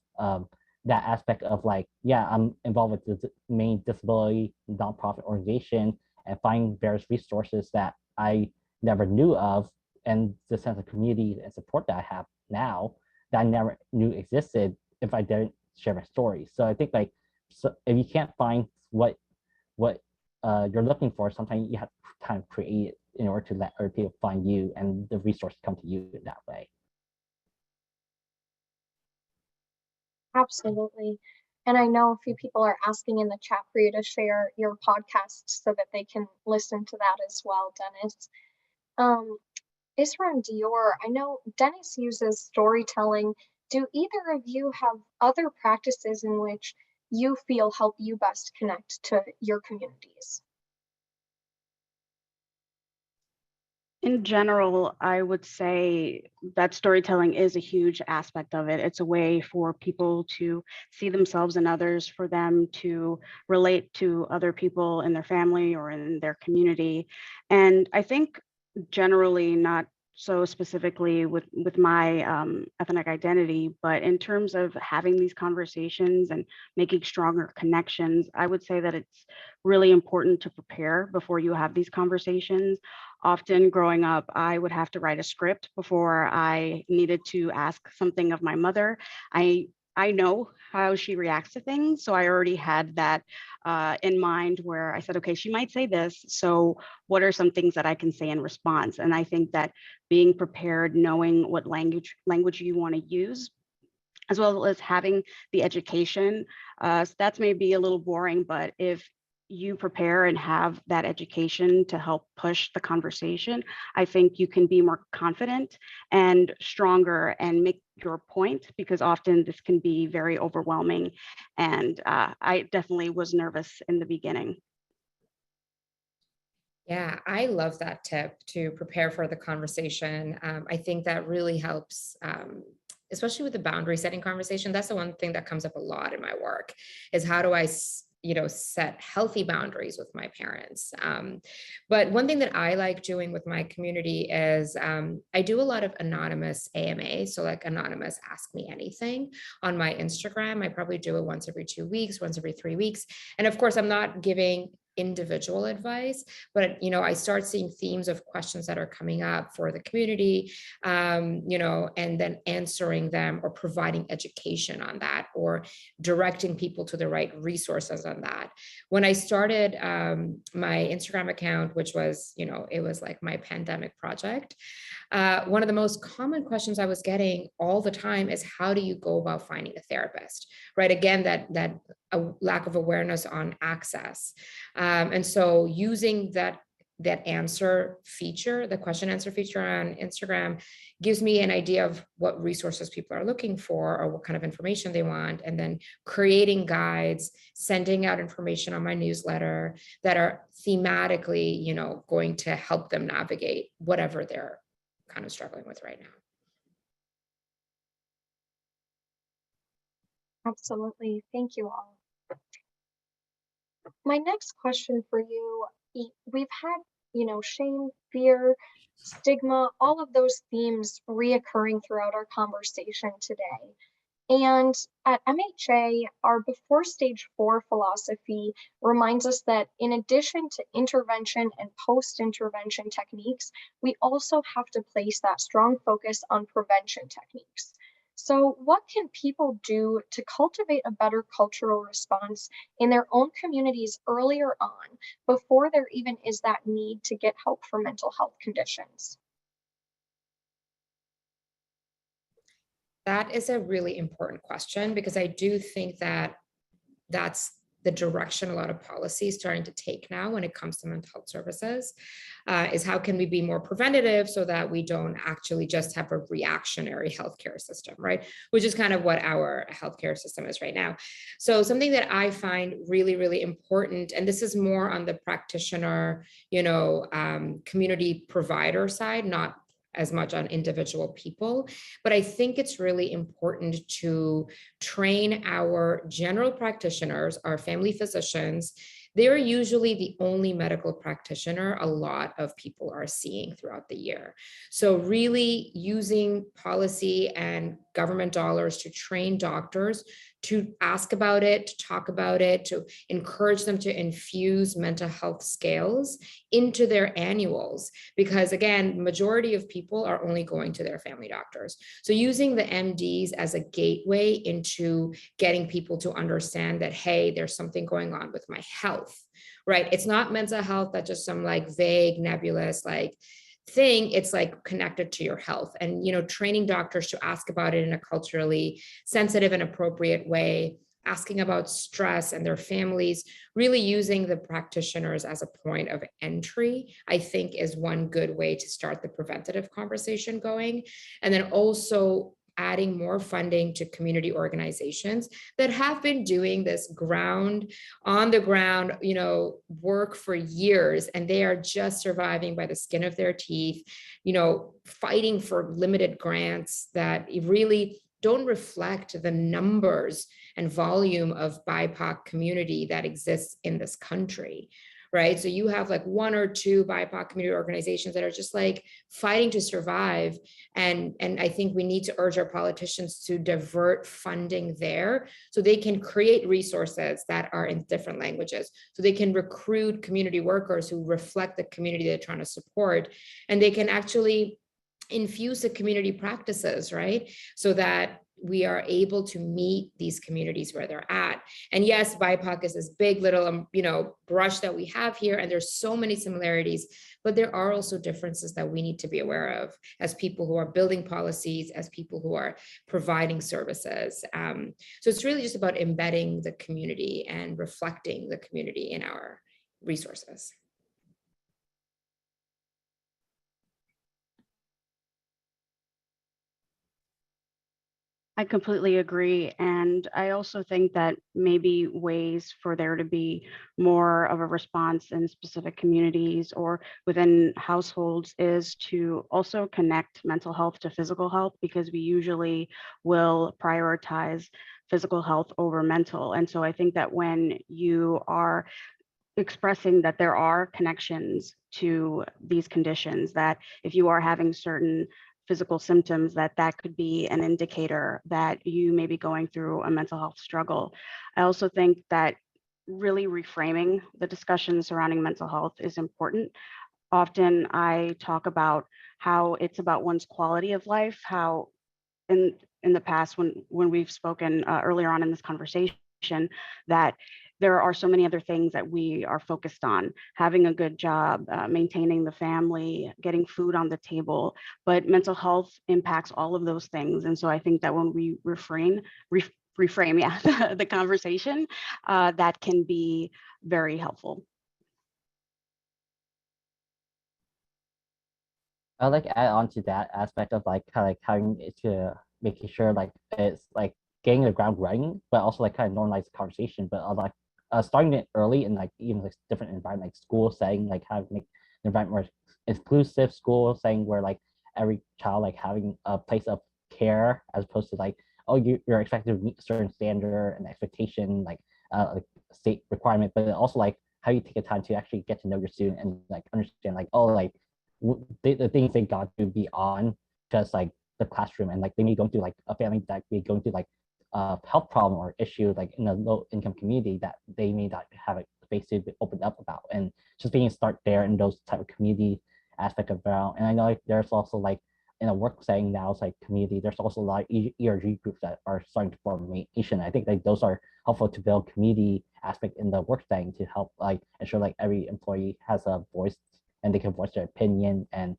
that aspect of like, yeah, I'm involved with the main disability nonprofit organization and find various resources that I never knew of, and the sense of community and support that I have now that I never knew existed if I didn't share my story. So I think like, so if you can't find what you're looking for, sometimes you have to kind of create it in order to let other people find you and the resources come to you that way. Absolutely. And I know a few people are asking in the chat for you to share your podcast so that they can listen to that as well, Dennis. Isra and Dior, I know Dennis uses storytelling. Do either of you have other practices in which you feel help you best connect to your communities? In general, I would say that storytelling is a huge aspect of it. It's a way for people to see themselves in others, for them to relate to other people in their family or in their community. And I think generally, not so specifically with my ethnic identity, but in terms of having these conversations and making stronger connections, I would say that it's really important to prepare before you have these conversations. Often growing up, I would have to write a script before I needed to ask something of my mother. I know how she reacts to things, so I already had that in mind, where I said, okay, she might say this, so what are some things that I can say in response? And I think that being prepared, knowing what language you want to use, as well as having the education, that's maybe a little boring, but if you prepare and have that education to help push the conversation, I think you can be more confident and stronger and make your point, because often this can be very overwhelming. And I definitely was nervous in the beginning. Yeah, I love that tip to prepare for the conversation. I think that really helps, especially with the boundary setting conversation. That's the one thing that comes up a lot in my work, is how do I set healthy boundaries with my parents. But one thing that I like doing with my community is I do a lot of anonymous AMA. So like anonymous ask me anything on my Instagram. I probably do it once every 2 weeks, once every 3 weeks. And of course, I'm not giving individual advice, but I start seeing themes of questions that are coming up for the community, and then answering them or providing education on that, or directing people to the right resources on that. When I started my Instagram account, which was, it was like my pandemic project, one of the most common questions I was getting all the time is, how do you go about finding a therapist? Right? Again, that a lack of awareness on access. And so using that answer feature, the question answer feature on Instagram, gives me an idea of what resources people are looking for or what kind of information they want, and then creating guides, sending out information on my newsletter that are thematically, going to help them navigate whatever they're kind of struggling with right now. Absolutely. Thank you all. My next question for you, we've had, shame, fear, stigma, all of those themes reoccurring throughout our conversation today. And at MHA, our before stage 4 philosophy reminds us that in addition to intervention and post-intervention techniques, we also have to place that strong focus on prevention techniques. So what can people do to cultivate a better cultural response in their own communities earlier on, before there even is that need to get help for mental health conditions? That is a really important question, because I do think that that's the direction a lot of policy is starting to take now when it comes to mental health services, is how can we be more preventative so that we don't actually just have a reactionary healthcare system, right? Which is kind of what our healthcare system is right now. So something that I find really, really important, and this is more on the practitioner, community provider side, not as much on individual people. But I think it's really important to train our general practitioners, our family physicians. They're usually the only medical practitioner a lot of people are seeing throughout the year. So really using policy and government dollars to train doctors to ask about it, to talk about it, to encourage them to infuse mental health scales into their annuals. Because again, majority of people are only going to their family doctors. So using the MDs as a gateway into getting people to understand that, hey, there's something going on with my health, right? It's not mental health that's just some like vague, nebulous, like thing. It's like connected to your health, and training doctors to ask about it in a culturally sensitive and appropriate way, asking about stress and their families, really using the practitioners as a point of entry, I think is one good way to start the preventative conversation going. And then also adding more funding to community organizations that have been doing this on the ground, work for years, and they are just surviving by the skin of their teeth, fighting for limited grants that really don't reflect the numbers and volume of BIPOC community that exists in this country. Right. So you have like one or two BIPOC community organizations that are just like fighting to survive. And I think we need to urge our politicians to divert funding there so they can create resources that are in different languages, so they can recruit community workers who reflect the community they're trying to support, and they can actually infuse the community practices, right? So that we are able to meet these communities where they're at. And yes, BIPOC is this big little, brush that we have here, and there's so many similarities, but there are also differences that we need to be aware of as people who are building policies, as people who are providing services. So it's really just about embedding the community and reflecting the community in our resources. I completely agree. And I also think that maybe ways for there to be more of a response in specific communities or within households is to also connect mental health to physical health, because we usually will prioritize physical health over mental. And so I think that when you are expressing that there are connections to these conditions, that if you are having certain physical symptoms, that could be an indicator that you may be going through a mental health struggle. I also think that really reframing the discussion surrounding mental health is important. Often I talk about how it's about one's quality of life, how in the past when we've spoken earlier on in this conversation, that there are so many other things that we are focused on: having a good job, maintaining the family, getting food on the table, but mental health impacts all of those things. And so I think that when we reframe the conversation, that can be very helpful. I'd like to add on to that aspect of like kind of like having it to making sure like it's like getting the ground running, but also like kind of normalize the conversation, but like starting it early in like even like different environment, like school setting, like how to make the environment more inclusive, school setting where like every child like having a place of care as opposed to like, oh, you're expected to meet a certain standard and expectation, like state requirement, but also like how you take the time to actually get to know your student and like understand like, oh, like the things they got to beyond just like the classroom, and like they may go through like a family that may go through like a health problem or issue like in a low income community that they may not have a space to open up about, and just being a start there in those type of community aspect of it. And I know like there's also like in a work setting now, it's like community, there's also a lot of ERG groups that are starting to formation. I think like those are helpful to build community aspect in the work setting to help like ensure like every employee has a voice and they can voice their opinion, and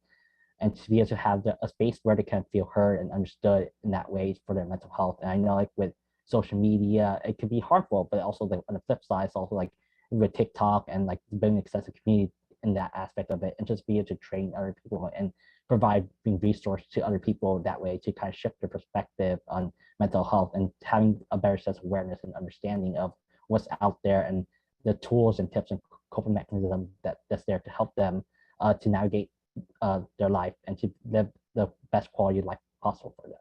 to be able to have a space where they can feel heard and understood in that way for their mental health. And I know like with social media, it could be harmful, but also like on the flip side, it's also like with TikTok and like building accessible community in that aspect of it, and just be able to train other people and provide being resource to other people that way to kind of shift their perspective on mental health and having a better sense of awareness and understanding of what's out there and the tools and tips and coping mechanisms that's there to help them to navigate their life and to live the best quality of life possible for them.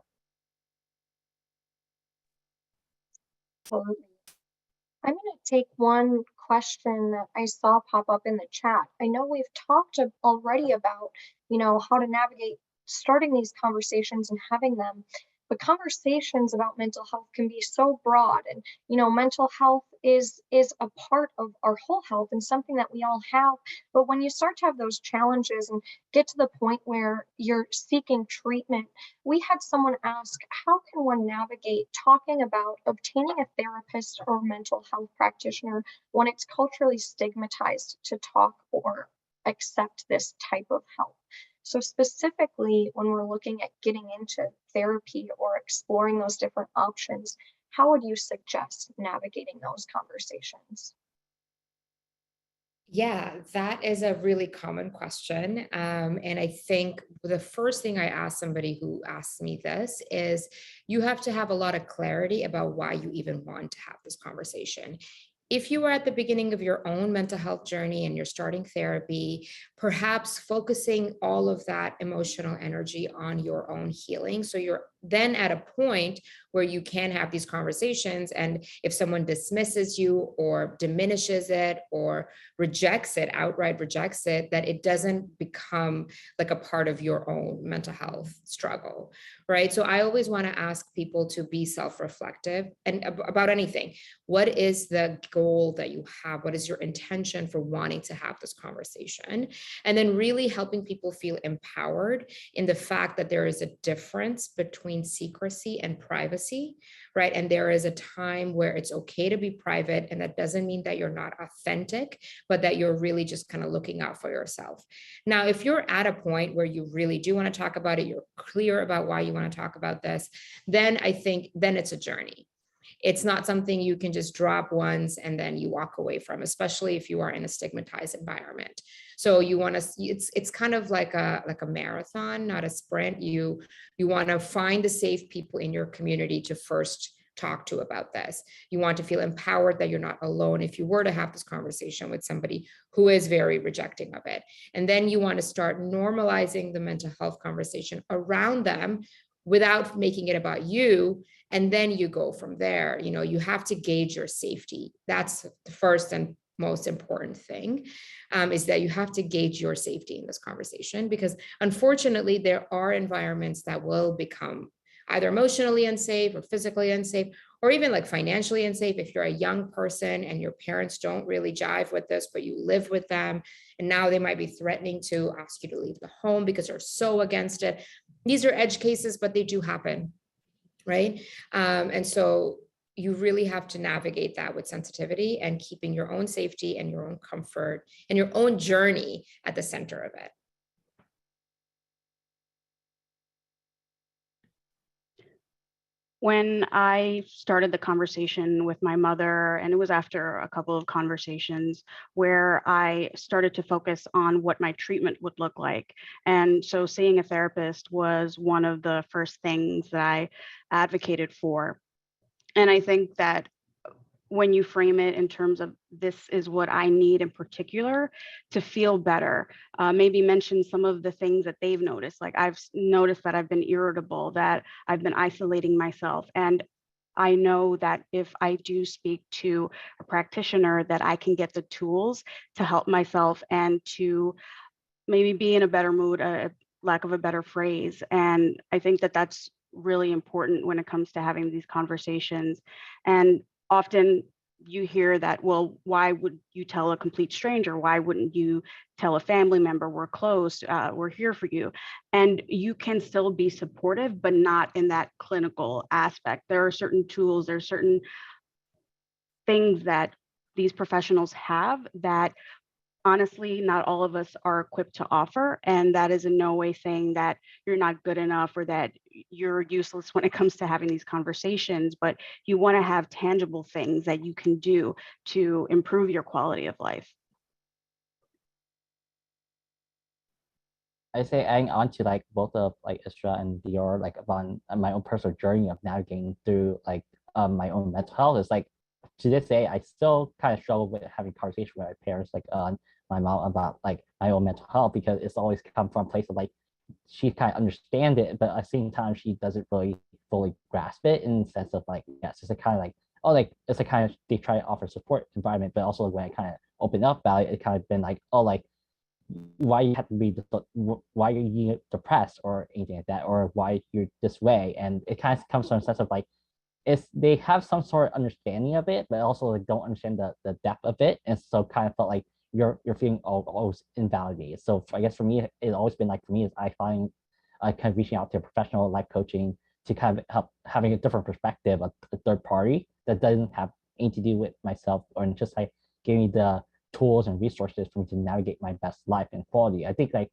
Absolutely. I'm going to take one question that I saw pop up in the chat. I know we've talked already about, how to navigate starting these conversations and having them, but conversations about mental health can be so broad. And, mental health is a part of our whole health and something that we all have. But when you start to have those challenges and get to the point where you're seeking treatment, we had someone ask, how can one navigate talking about obtaining a therapist or mental health practitioner when it's culturally stigmatized to talk or accept this type of help? So specifically, when we're looking at getting into therapy or exploring those different options, how would you suggest navigating those conversations? Yeah, that is a really common question. And I think the first thing I ask somebody who asks me this is you have to have a lot of clarity about why you even want to have this conversation. If you are at the beginning of your own mental health journey and you're starting therapy, perhaps focusing all of that emotional energy on your own healing. So you're then at a point where you can have these conversations. And if someone dismisses you or diminishes it or rejects it, outright rejects it, that it doesn't become like a part of your own mental health struggle, right? So I always want to ask people to be self-reflective and about anything. What is the goal that you have? What is your intention for wanting to have this conversation? And then really helping people feel empowered in the fact that there is a difference between secrecy and privacy, right? And there is a time where it's okay to be private, and that doesn't mean that you're not authentic, but that you're really just kind of looking out for yourself. Now, if you're at a point where you really do want to talk about it, you're clear about why you want to talk about this, then I think then it's a journey. It's not something you can just drop once and then you walk away from, especially if you are in a stigmatized environment. So you want to, it's kind of like a marathon, not a sprint. You want to find the safe people in your community to first talk to about this. You want to feel empowered that you're not alone if you were to have this conversation with somebody who is very rejecting of it. And then you want to start normalizing the mental health conversation around them without making it about you. And then you go from there. You have to gauge your safety. That's the first and most important thing, is that you have to gauge your safety in this conversation, because unfortunately there are environments that will become either emotionally unsafe or physically unsafe, or even like financially unsafe. If you're a young person and your parents don't really jive with this, but you live with them, and now they might be threatening to ask you to leave the home because they're so against it. These are edge cases, but they do happen, right? And so you really have to navigate that with sensitivity and keeping your own safety and your own comfort and your own journey at the center of it. When I started the conversation with my mother, and it was after a couple of conversations where I started to focus on what my treatment would look like. And so seeing a therapist was one of the first things that I advocated for. And I think that when you frame it in terms of this is what I need in particular to feel better, maybe mention some of the things that they've noticed. Like I've noticed that I've been irritable, that I've been isolating myself. And I know that if I do speak to a practitioner, that I can get the tools to help myself and to maybe be in a better mood, a lack of a better phrase. And I think that that's really important when it comes to having these conversations. And often you hear that, well, why would you tell a complete stranger? Why wouldn't you tell a family member, we're close, we're here for you? And you can still be supportive, but not in that clinical aspect. There are certain tools, there are certain things that these professionals have that honestly, not all of us are equipped to offer. And that is in no way saying that you're not good enough or that you're useless when it comes to having these conversations, but you want to have tangible things that you can do to improve your quality of life. I say adding on to like both of like Isra and Dior, like on my own personal journey of navigating through like my own mental health is like to this day I still kind of struggle with having conversation with my parents, like my mom, about like my own mental health, because it's always come from a place of like she kind of understands it, but at the same time, she doesn't really fully grasp it in the sense of like, yes, it's a kind of like, oh, like it's a kind of they try to offer support environment, but also when I kind of open up about it, it kind of been like, oh, like why you have to be why are you depressed or anything like that, or why you're this way, and it kind of comes from a sense of like it's they have some sort of understanding of it, but also like don't understand the depth of it, and so kind of felt like you're feeling always invalidated. So I guess for me, it's always been like for me is I find kind of reaching out to a professional life coaching to kind of help having a different perspective, a third party that doesn't have anything to do with myself, or just like giving me the tools and resources for me to navigate my best life and quality. I think like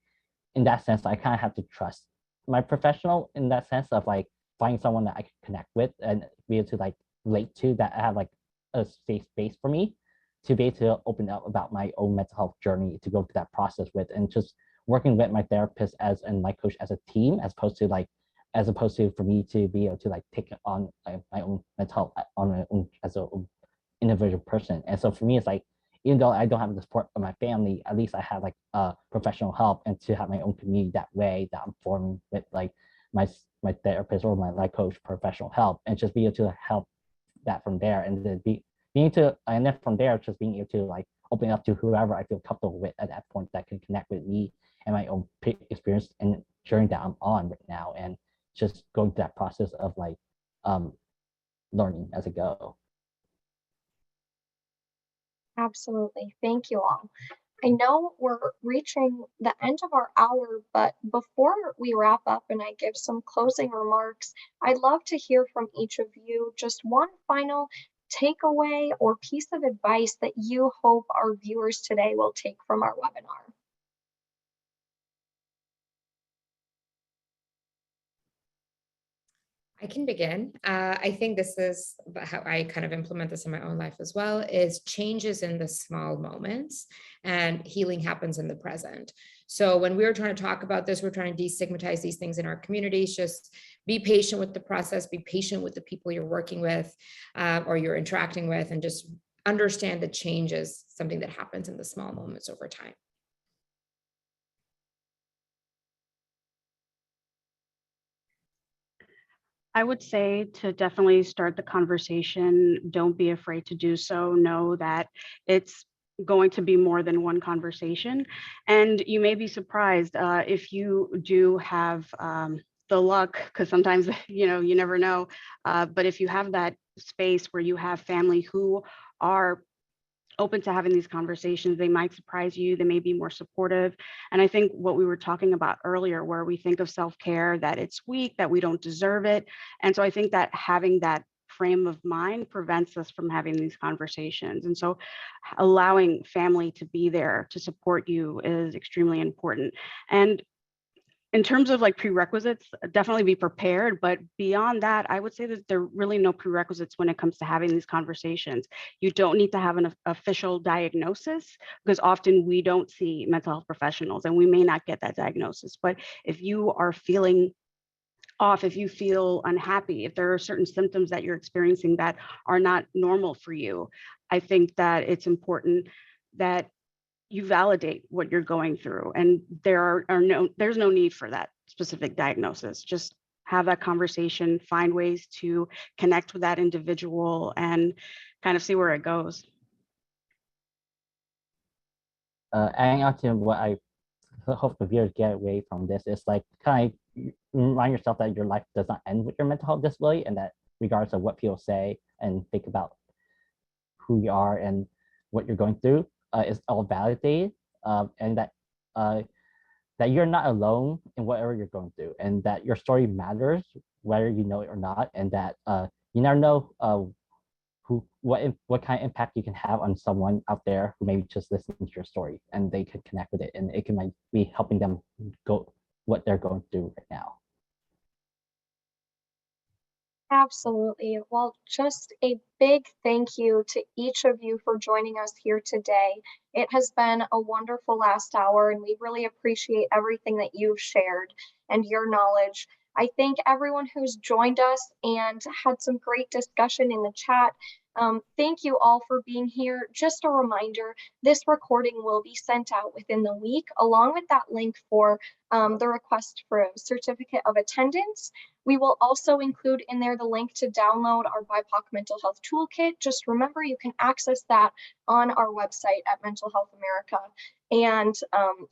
in that sense, I kind of have to trust my professional in that sense of like finding someone that I can connect with and be able to like relate to, that have like a safe space for me to be able to open up about my own mental health journey, to go through that process with, and just working with my therapist as and my coach as a team, as opposed to for me to be able to like take on my own mental health on my own as a individual person. And so for me, it's like even though I don't have the support of my family, at least I have like professional help, and to have my own community that way that I'm forming with like my therapist or my life coach professional help, and just be able to help that from there, and then being to and then from there just being able to like open up to whoever I feel comfortable with at that point that can connect with me and my own experience and journey that I'm on right now, and just going through that process of like um learning as I go. Absolutely. Thank you all. I know we're reaching the end of our hour, but before we wrap up and I give some closing remarks, I'd love to hear from each of you just one final takeaway or piece of advice that you hope our viewers today will take from our webinar. I can begin. I think this is how I kind of implement this in my own life as well, is changes in the small moments and healing happens in the present. So when we were trying to talk about this, we're trying to destigmatize these things in our communities. Just be patient with the process, be patient with the people you're working with or you're interacting with, and just understand that change is something that happens in the small moments over time. I would say to definitely start the conversation. Don't be afraid to do so. Know that it's going to be more than one conversation. And you may be surprised if you do have the luck, because sometimes, you never know. But if you have that space where you have family who are open to having these conversations, they might surprise you, they may be more supportive. And I think what we were talking about earlier, where we think of self-care, that it's weak, that we don't deserve it. And so I think that having that frame of mind prevents us from having these conversations. And so allowing family to be there to support you is extremely important. And in terms of like prerequisites, definitely be prepared. But beyond that, I would say that there are really no prerequisites when it comes to having these conversations. You don't need to have an official diagnosis, because often we don't see mental health professionals and we may not get that diagnosis. But if you are feeling off, if you feel unhappy, if there are certain symptoms that you're experiencing that are not normal for you, I think that it's important that you validate what you're going through, and there's no need for that specific diagnosis. Just have that conversation, find ways to connect with that individual, and kind of see where it goes. Adding on to what I hope the viewers get away from this is like kind of remind yourself that your life does not end with your mental health disability, and that regardless of what people say and think about who you are and what you're going through, is all validated, and that you're not alone in whatever you're going through, and that your story matters whether you know it or not, and that you never know what kind of impact you can have on someone out there who maybe just listening to your story, and they could connect with it, and it can like be helping them go what they're going through right now. Absolutely. Well, just a big thank you to each of you for joining us here today. It has been a wonderful last hour, and we really appreciate everything that you've shared and your knowledge. I thank everyone who's joined us and had some great discussion in the chat. Thank you all for being here. Just a reminder, this recording will be sent out within the week, along with that link for the request for a certificate of attendance. We will also include in there the link to download our BIPOC mental health toolkit. Just remember, you can access that on our website at Mental Health America and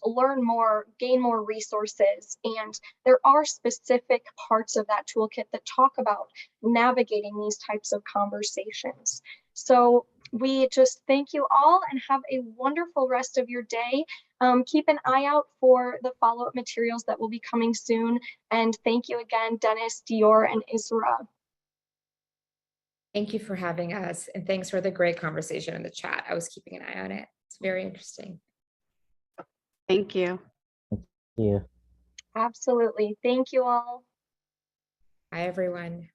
learn more, gain more resources. And there are specific parts of that toolkit that talk about navigating these types of conversations. So we just thank you all and have a wonderful rest of your day. Keep an eye out for the follow-up materials that will be coming soon. And thank you again, Dennis, Dior, and Isra. Thank you for having us. And thanks for the great conversation in the chat. I was keeping an eye on it. It's very interesting. Thank you. Yeah. Absolutely. Thank you all. Bye, everyone.